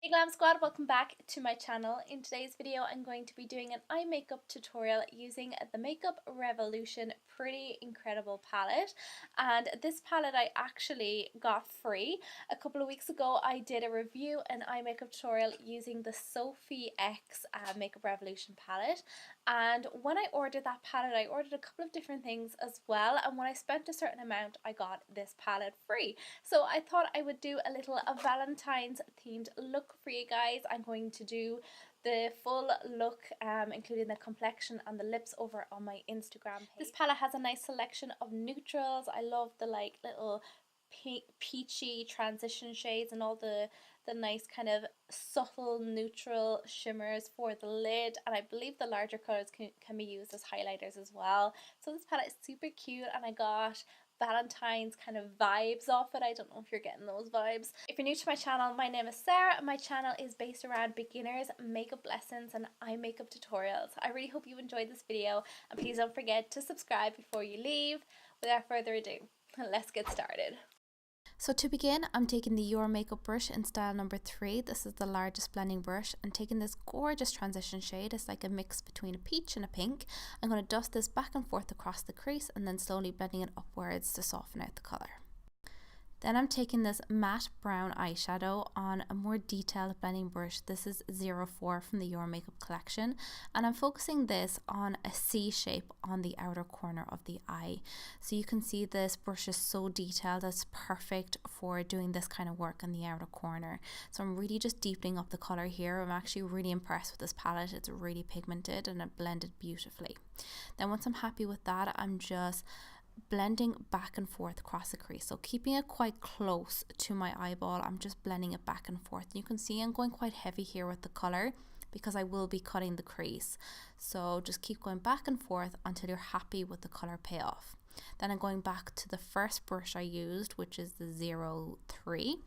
Hey Glam Squad, welcome back to my channel. In today's video I'm going to be doing an eye makeup tutorial using the Makeup Revolution Pretty Incredible palette, and this palette I actually got free. A couple of weeks ago I did a review, an eye makeup tutorial using the Sophie X Makeup Revolution palette, and when I ordered that palette I ordered a couple of different things as well, and when I spent a certain amount I got this palette free. So I thought I would do a little Valentine's themed look for you guys. I'm going to do the full look, including the complexion and the lips, over on my Instagram page. This palette has a nice selection of neutrals. I love the little peachy transition shades and all the nice kind of subtle neutral shimmers for the lid, and I believe the larger colors can be used as highlighters as well. So this palette is super cute and I got Valentine's kind of vibes off it. I don't know if you're getting those vibes. If you're new to my channel, my name is Sarah. My channel is based around beginners makeup lessons and eye makeup tutorials. I really hope you enjoyed this video, and please don't forget to subscribe before you leave. Without further ado, let's get started. So to begin, I'm taking the Your Makeup brush in style number 3. This is the largest blending brush, and taking this gorgeous transition shade. It's like a mix between a peach and a pink. I'm going to dust this back and forth across the crease and then slowly blending it upwards to soften out the colour. Then I'm taking this matte brown eyeshadow on a more detailed blending brush. This is 04 from the Your Makeup collection, and I'm focusing this on a C shape on the outer corner of the eye. So you can see this brush is so detailed, it's perfect for doing this kind of work in the outer corner. So I'm really just deepening up the color here. I'm actually really impressed with this palette. It's really pigmented and it blended beautifully. Then once I'm happy with that, I'm just blending back and forth across the crease, so keeping it quite close to my eyeball. I'm just blending it back and forth. You can see I'm going quite heavy here with the color because I will be cutting the crease, so just keep going back and forth until you're happy with the color payoff. Then I'm going back to the first brush I used, which is the 03,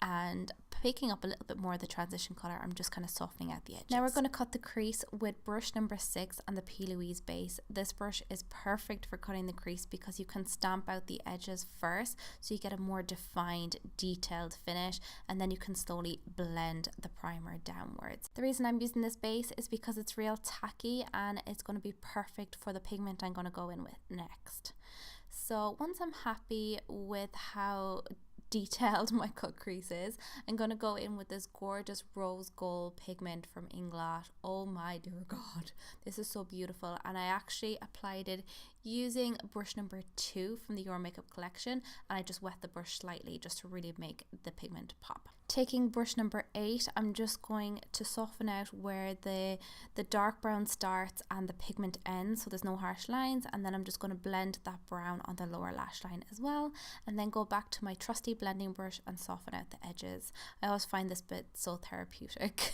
and picking up a little bit more of the transition color. I'm just kind of softening out the edges. Now we're going to cut the crease with brush number 6 and the Plouise base. This brush is perfect for cutting the crease because you can stamp out the edges first, so you get a more defined, detailed finish, and then you can slowly blend the primer downwards. The reason I'm using this base is because it's real tacky and it's going to be perfect for the pigment I'm going to go in with next. So once I'm happy with how detailed my cut crease is, I'm going to go in with this gorgeous rose gold pigment from Inglot. Oh my dear god, this is so beautiful, and I actually applied it using brush number 2 from the Your Makeup collection, and I just wet the brush slightly just to really make the pigment pop. Taking brush number 8, I'm just going to soften out where the dark brown starts and the pigment ends, so there's no harsh lines, and then I'm just going to blend that brown on the lower lash line as well, and then go back to my trusty blending brush and soften out the edges. I always find this bit so therapeutic.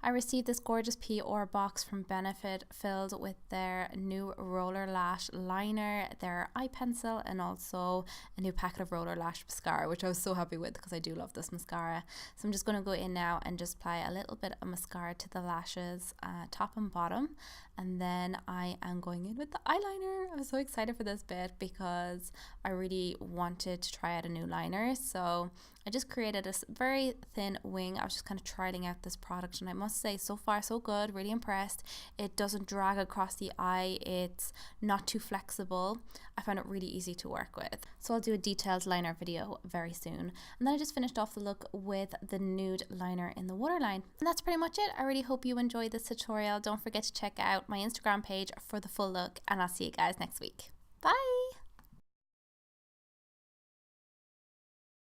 I received this gorgeous PR box from Benefit filled with their new roller lash liner, their eye pencil, and also a new packet of roller lash mascara, which I was so happy with because I do love this mascara. So I'm just going to go in now and just apply a little bit of mascara to the lashes, top and bottom, and then I am going in with the eyeliner. I'm so excited for this bit because I really wanted to try out a new liner, so I just created a very thin wing. I was just kind of trialing out this product, and I must say so far so good, really impressed. It doesn't drag across the eye, it's not too flexible. I found it really easy to work with. So I'll do a detailed liner video very soon. And then I just finished off the look with the nude liner in the waterline. And that's pretty much it. I really hope you enjoyed this tutorial. Don't forget to check out my Instagram page for the full look, and I'll see you guys next week. Bye!